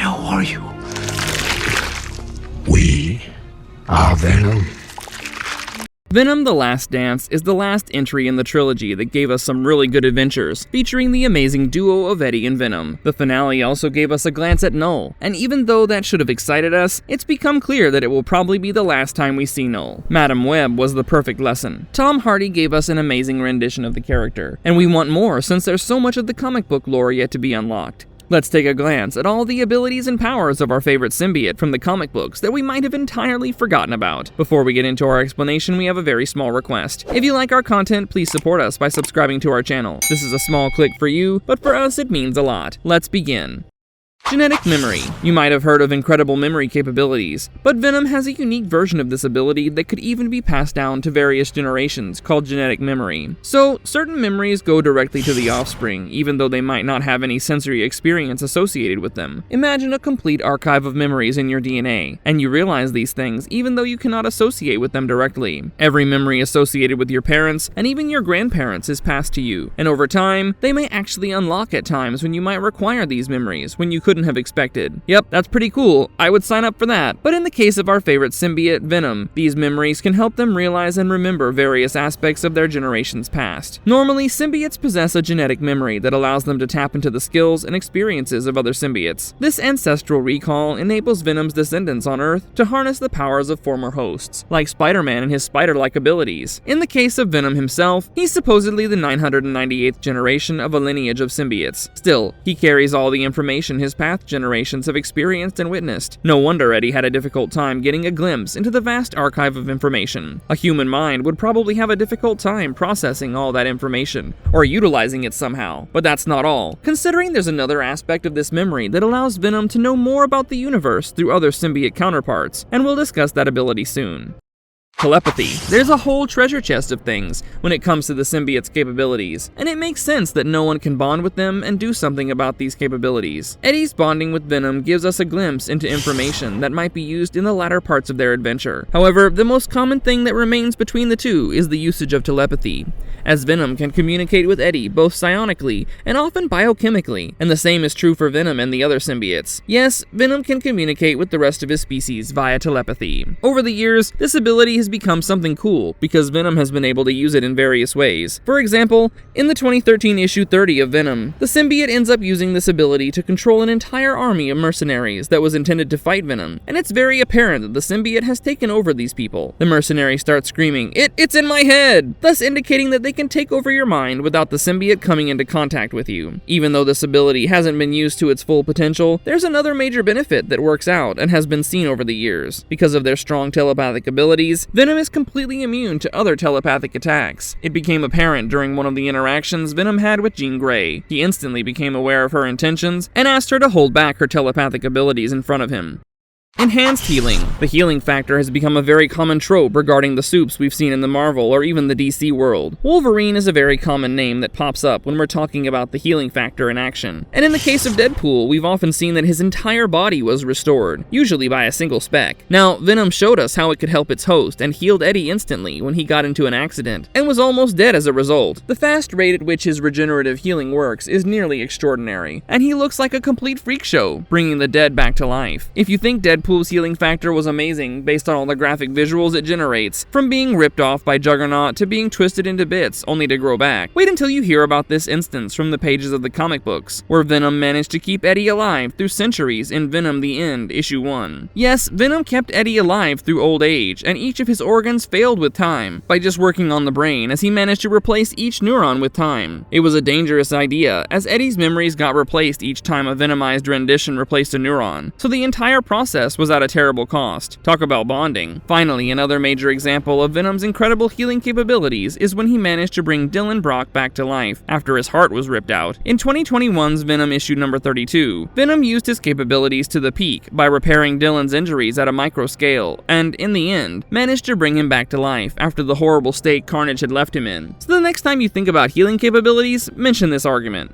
How are you? We are Venom. Venom: The Last Dance is the last entry in the trilogy that gave us some really good adventures, featuring the amazing duo of Eddie and Venom. The finale also gave us a glance at Null, and even though that should have excited us, it's become clear that it will probably be the last time we see Null. Madam Web was the perfect lesson. Tom Hardy gave us an amazing rendition of the character, and we want more since there's so much of the comic book lore yet to be unlocked. Let's take a glance at all the abilities and powers of our favorite symbiote from the comic books that we might have entirely forgotten about. Before we get into our explanation, we have a very small request. If you like our content, please support us by subscribing to our channel. This is a small click for you, but for us it means a lot. Let's begin. Genetic memory. You might have heard of incredible memory capabilities, but Venom has a unique version of this ability that could even be passed down to various generations, called genetic memory. So, certain memories go directly to the offspring, even though they might not have any sensory experience associated with them. Imagine a complete archive of memories in your DNA, and you realize these things even though you cannot associate with them directly. Every memory associated with your parents, and even your grandparents, is passed to you, and over time, they may actually unlock at times when you might require these memories when you couldn't have expected. Yep, that's pretty cool. I would sign up for that. But in the case of our favorite symbiote, Venom, these memories can help them realize and remember various aspects of their generation's past. Normally, symbiotes possess a genetic memory that allows them to tap into the skills and experiences of other symbiotes. This ancestral recall enables Venom's descendants on Earth to harness the powers of former hosts, like Spider-Man and his spider-like abilities. In the case of Venom himself, he's supposedly the 998th generation of a lineage of symbiotes. Still, he carries all the information his past generations have experienced and witnessed. No wonder Eddie had a difficult time getting a glimpse into the vast archive of information. A human mind would probably have a difficult time processing all that information, or utilizing it somehow. But that's not all, considering there's another aspect of this memory that allows Venom to know more about the universe through other symbiote counterparts, and we'll discuss that ability soon. Telepathy. There's a whole treasure chest of things when it comes to the symbiote's capabilities, and it makes sense that no one can bond with them and do something about these capabilities. Eddie's bonding with Venom gives us a glimpse into information that might be used in the latter parts of their adventure. However, the most common thing that remains between the two is the usage of telepathy, as Venom can communicate with Eddie both psionically and often biochemically, and the same is true for Venom and the other symbiotes. Yes, Venom can communicate with the rest of his species via telepathy. Over the years, this ability has become something cool because Venom has been able to use it in various ways. For example, in the 2013 issue 30 of Venom, the symbiote ends up using this ability to control an entire army of mercenaries that was intended to fight Venom, and it's very apparent that the symbiote has taken over these people. The mercenaries start screaming, It's in my head!" thus indicating that they can take over your mind without the symbiote coming into contact with you. Even though this ability hasn't been used to its full potential, there's another major benefit that works out and has been seen over the years. Because of their strong telepathic abilities, Venom is completely immune to other telepathic attacks. It became apparent during one of the interactions Venom had with Jean Grey. He instantly became aware of her intentions and asked her to hold back her telepathic abilities in front of him. Enhanced healing. The healing factor has become a very common trope regarding the supes we've seen in the Marvel or even the DC world. Wolverine is a very common name that pops up when we're talking about the healing factor in action. And in the case of Deadpool, we've often seen that his entire body was restored, usually by a single spec. Now, Venom showed us how it could help its host and healed Eddie instantly when he got into an accident, and was almost dead as a result. The fast rate at which his regenerative healing works is nearly extraordinary, and he looks like a complete freak show, bringing the dead back to life. If you think Deadpool's healing factor was amazing based on all the graphic visuals it generates, from being ripped off by Juggernaut to being twisted into bits only to grow back, wait until you hear about this instance from the pages of the comic books, where Venom managed to keep Eddie alive through centuries in Venom: The End, issue 1. Yes, Venom kept Eddie alive through old age, and each of his organs failed with time, by just working on the brain as he managed to replace each neuron with time. It was a dangerous idea, as Eddie's memories got replaced each time a venomized rendition replaced a neuron, so the entire process was at a terrible cost. Talk about bonding. Finally, another major example of Venom's incredible healing capabilities is when he managed to bring Dylan Brock back to life after his heart was ripped out. In 2021's Venom issue number 32, Venom used his capabilities to the peak by repairing Dylan's injuries at a micro scale, and in the end, managed to bring him back to life after the horrible state Carnage had left him in. So the next time you think about healing capabilities, mention this argument.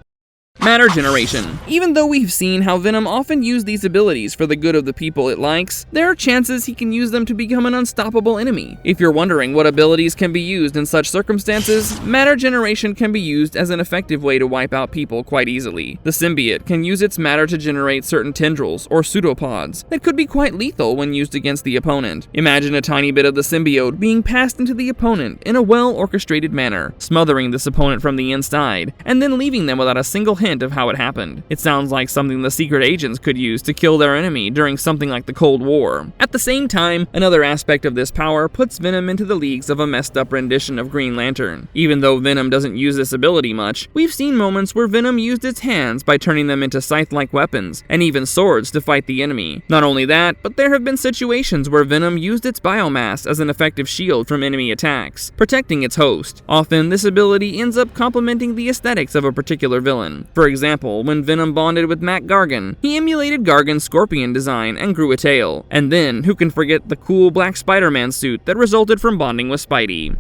Matter generation. Even though we've seen how Venom often used these abilities for the good of the people it likes, there are chances he can use them to become an unstoppable enemy. If you're wondering what abilities can be used in such circumstances, matter generation can be used as an effective way to wipe out people quite easily. The symbiote can use its matter to generate certain tendrils or pseudopods that could be quite lethal when used against the opponent. Imagine a tiny bit of the symbiote being passed into the opponent in a well-orchestrated manner, smothering this opponent from the inside, and then leaving them without a single hint of how it happened. It sounds like something the secret agents could use to kill their enemy during something like the Cold War. At the same time, another aspect of this power puts Venom into the leagues of a messed up rendition of Green Lantern. Even though Venom doesn't use this ability much, we've seen moments where Venom used its hands by turning them into scythe-like weapons, and even swords to fight the enemy. Not only that, but there have been situations where Venom used its biomass as an effective shield from enemy attacks, protecting its host. Often, this ability ends up complementing the aesthetics of a particular villain. For example, when Venom bonded with Mac Gargan, he emulated Gargan's scorpion design and grew a tail. And then, who can forget the cool black Spider-Man suit that resulted from bonding with Spidey?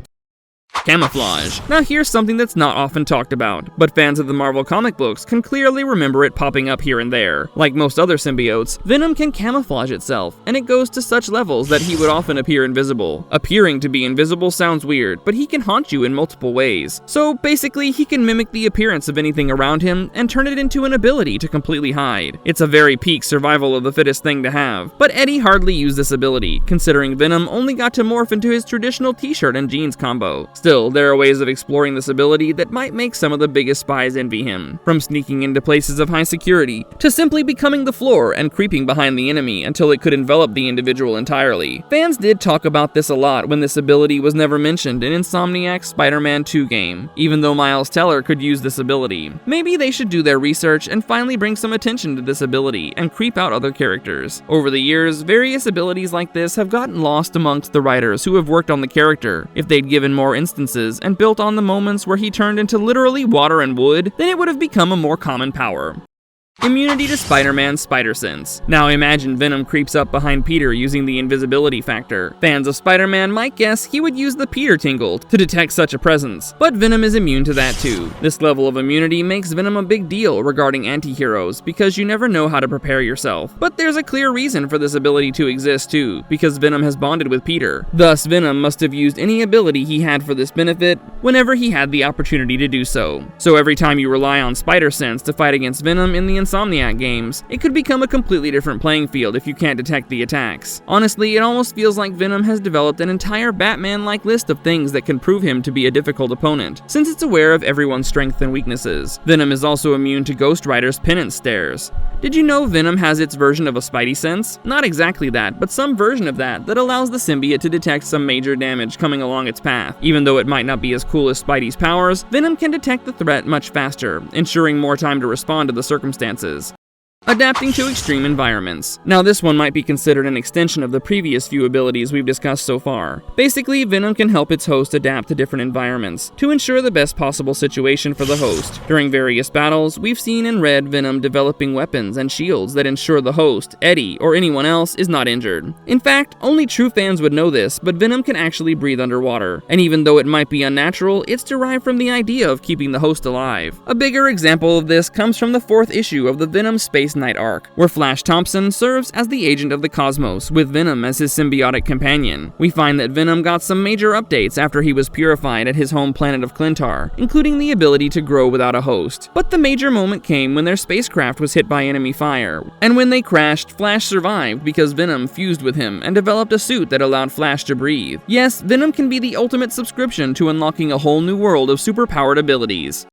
Camouflage. Now here's something that's not often talked about, but fans of the Marvel comic books can clearly remember it popping up here and there. Like most other symbiotes, Venom can camouflage itself, and it goes to such levels that he would often appear invisible. Appearing to be invisible sounds weird, but he can haunt you in multiple ways. So basically, he can mimic the appearance of anything around him and turn it into an ability to completely hide. It's a very peak survival of the fittest thing to have, but Eddie hardly used this ability, considering Venom only got to morph into his traditional t-shirt and jeans combo. Still, there are ways of exploring this ability that might make some of the biggest spies envy him. From sneaking into places of high security, to simply becoming the floor and creeping behind the enemy until it could envelop the individual entirely. Fans did talk about this a lot when this ability was never mentioned in Insomniac's Spider-Man 2 game, even though Miles Teller could use this ability. Maybe they should do their research and finally bring some attention to this ability and creep out other characters. Over the years, various abilities like this have gotten lost amongst the writers who have worked on the character. If they'd given more instances and built on the moments where he turned into literally water and wood, then it would have become a more common power. Immunity to Spider-Man's Spider Sense. Now imagine Venom creeps up behind Peter using the invisibility factor. Fans of Spider-Man might guess he would use the Peter tingle to detect such a presence, but Venom is immune to that too. This level of immunity makes Venom a big deal regarding anti-heroes because you never know how to prepare yourself. But there's a clear reason for this ability to exist too, because Venom has bonded with Peter. Thus, Venom must have used any ability he had for this benefit whenever he had the opportunity to do so. So every time you rely on Spider Sense to fight against Venom in the Insomniac games, it could become a completely different playing field if you can't detect the attacks. Honestly, it almost feels like Venom has developed an entire Batman-like list of things that can prove him to be a difficult opponent, since it's aware of everyone's strengths and weaknesses. Venom is also immune to Ghost Rider's penance stares. Did you know Venom has its version of a Spidey sense? Not exactly that, but some version of that allows the symbiote to detect some major damage coming along its path. Even though it might not be as cool as Spidey's powers, Venom can detect the threat much faster, ensuring more time to respond to the circumstances. Adapting to extreme environments. Now this one might be considered an extension of the previous few abilities we've discussed so far. Basically, Venom can help its host adapt to different environments to ensure the best possible situation for the host. During various battles, we've seen and read Venom developing weapons and shields that ensure the host, Eddie, or anyone else is not injured. In fact, only true fans would know this, but Venom can actually breathe underwater. And even though it might be unnatural, it's derived from the idea of keeping the host alive. A bigger example of this comes from the 4th issue of the Venom Space Knight arc, where Flash Thompson serves as the agent of the cosmos, with Venom as his symbiotic companion. We find that Venom got some major updates after he was purified at his home planet of Clintar, including the ability to grow without a host. But the major moment came when their spacecraft was hit by enemy fire, and when they crashed, Flash survived because Venom fused with him and developed a suit that allowed Flash to breathe. Yes, Venom can be the ultimate subscription to unlocking a whole new world of superpowered abilities.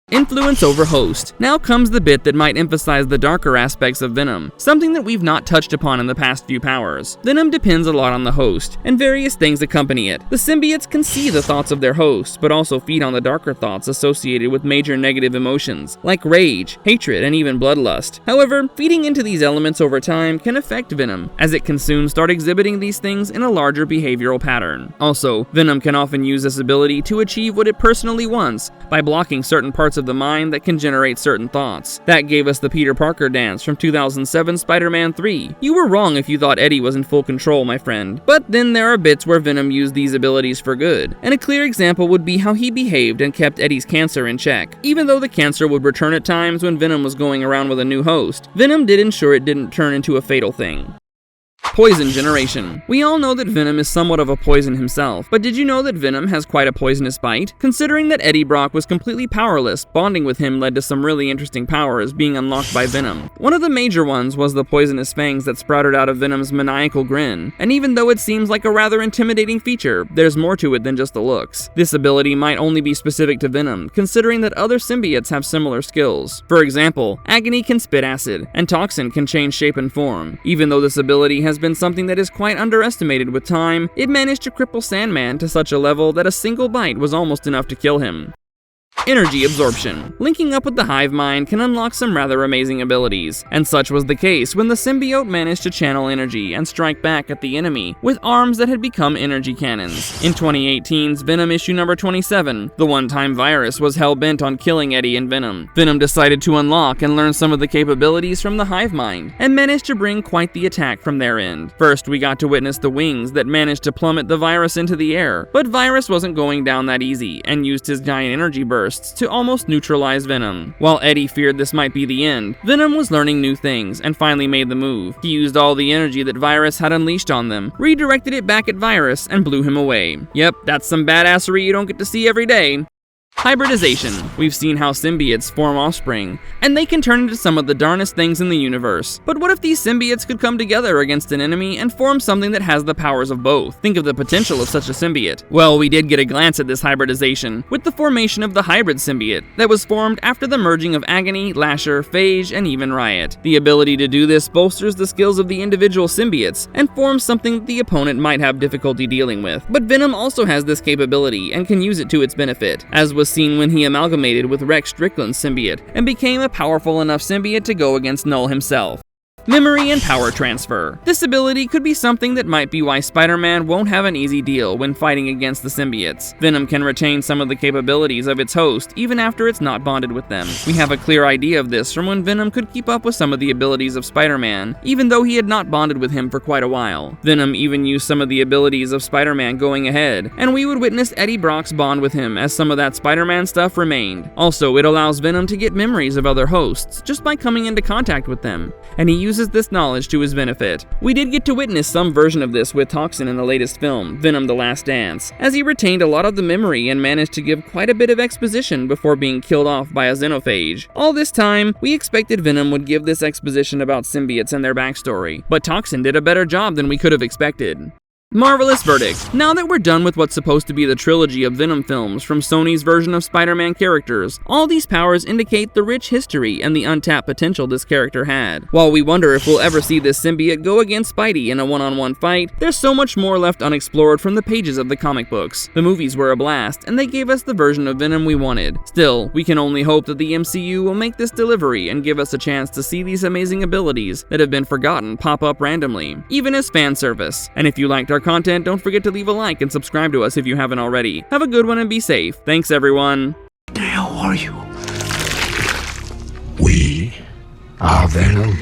Influence over host. Now comes the bit that might emphasize the darker aspects of Venom, something that we've not touched upon in the past few powers. Venom depends a lot on the host, and various things accompany it. The symbiotes can see the thoughts of their hosts, but also feed on the darker thoughts associated with major negative emotions, like rage, hatred, and even bloodlust. However, feeding into these elements over time can affect Venom, as it can soon start exhibiting these things in a larger behavioral pattern. Also, Venom can often use this ability to achieve what it personally wants by blocking certain parts parts of the mind that can generate certain thoughts. That gave us the Peter Parker dance from 2007 Spider-Man 3. You were wrong if you thought Eddie was in full control, my friend. But then there are bits where Venom used these abilities for good, and a clear example would be how he behaved and kept Eddie's cancer in check. Even though the cancer would return at times when Venom was going around with a new host, Venom did ensure it didn't turn into a fatal thing. Poison generation. We all know that Venom is somewhat of a poison himself, but did you know that Venom has quite a poisonous bite? Considering that Eddie Brock was completely powerless, bonding with him led to some really interesting powers being unlocked by Venom. One of the major ones was the poisonous fangs that sprouted out of Venom's maniacal grin, and even though it seems like a rather intimidating feature, there's more to it than just the looks. This ability might only be specific to Venom, considering that other symbiotes have similar skills. For example, Agony can spit acid, and Toxin can change shape and form. Even though this ability has been something that is quite underestimated with time, it managed to cripple Sandman to such a level that a single bite was almost enough to kill him. Energy absorption. Linking up with the Hive Mind can unlock some rather amazing abilities, and such was the case when the symbiote managed to channel energy and strike back at the enemy with arms that had become energy cannons. In 2018's Venom issue number 27, the one-time virus was hell-bent on killing Eddie and Venom. Venom decided to unlock and learn some of the capabilities from the Hive Mind, and managed to bring quite the attack from their end. First, we got to witness the wings that managed to plummet the virus into the air, but Virus wasn't going down that easy, and used his giant energy burst to almost neutralize Venom. While Eddie feared this might be the end, Venom was learning new things and finally made the move. He used all the energy that Virus had unleashed on them, redirected it back at Virus, and blew him away. Yep, that's some badassery you don't get to see every day. Hybridization. We've seen how symbiotes form offspring, and they can turn into some of the darnest things in the universe. But what if these symbiotes could come together against an enemy and form something that has the powers of both? Think of the potential of such a symbiote. Well, we did get a glance at this hybridization, with the formation of the hybrid symbiote, that was formed after the merging of Agony, Lasher, Phage, and even Riot. The ability to do this bolsters the skills of the individual symbiotes, and forms something that the opponent might have difficulty dealing with. But Venom also has this capability, and can use it to its benefit, as was seen when he amalgamated with Rex Strickland's symbiote, and became a powerful enough symbiote to go against Null himself. Memory and power transfer. This ability could be something that might be why Spider-Man won't have an easy deal when fighting against the symbiotes. Venom can retain some of the capabilities of its host even after it's not bonded with them. We have a clear idea of this from when Venom could keep up with some of the abilities of Spider-Man, even though he had not bonded with him for quite a while. Venom even used some of the abilities of Spider-Man going ahead, and we would witness Eddie Brock's bond with him as some of that Spider-Man stuff remained. Also, it allows Venom to get memories of other hosts just by coming into contact with them, and he uses this knowledge to his benefit. We did get to witness some version of this with Toxin in the latest film, Venom: The Last Dance, as he retained a lot of the memory and managed to give quite a bit of exposition before being killed off by a xenophage. All this time, we expected Venom would give this exposition about symbiotes and their backstory, but Toxin did a better job than we could have expected. Marvelous verdict. Now that we're done with what's supposed to be the trilogy of Venom films from Sony's version of Spider-Man characters, all these powers indicate the rich history and the untapped potential this character had. While we wonder if we'll ever see this symbiote go against Spidey in a one-on-one fight, there's so much more left unexplored from the pages of the comic books. The movies were a blast, and they gave us the version of Venom we wanted. Still, we can only hope that the MCU will make this delivery and give us a chance to see these amazing abilities that have been forgotten pop up randomly, even as fan service. And if you liked our content, don't forget to leave a like and subscribe to us if you haven't already. Have a good one and be safe. Thanks, everyone. The hell are you? We are Venom.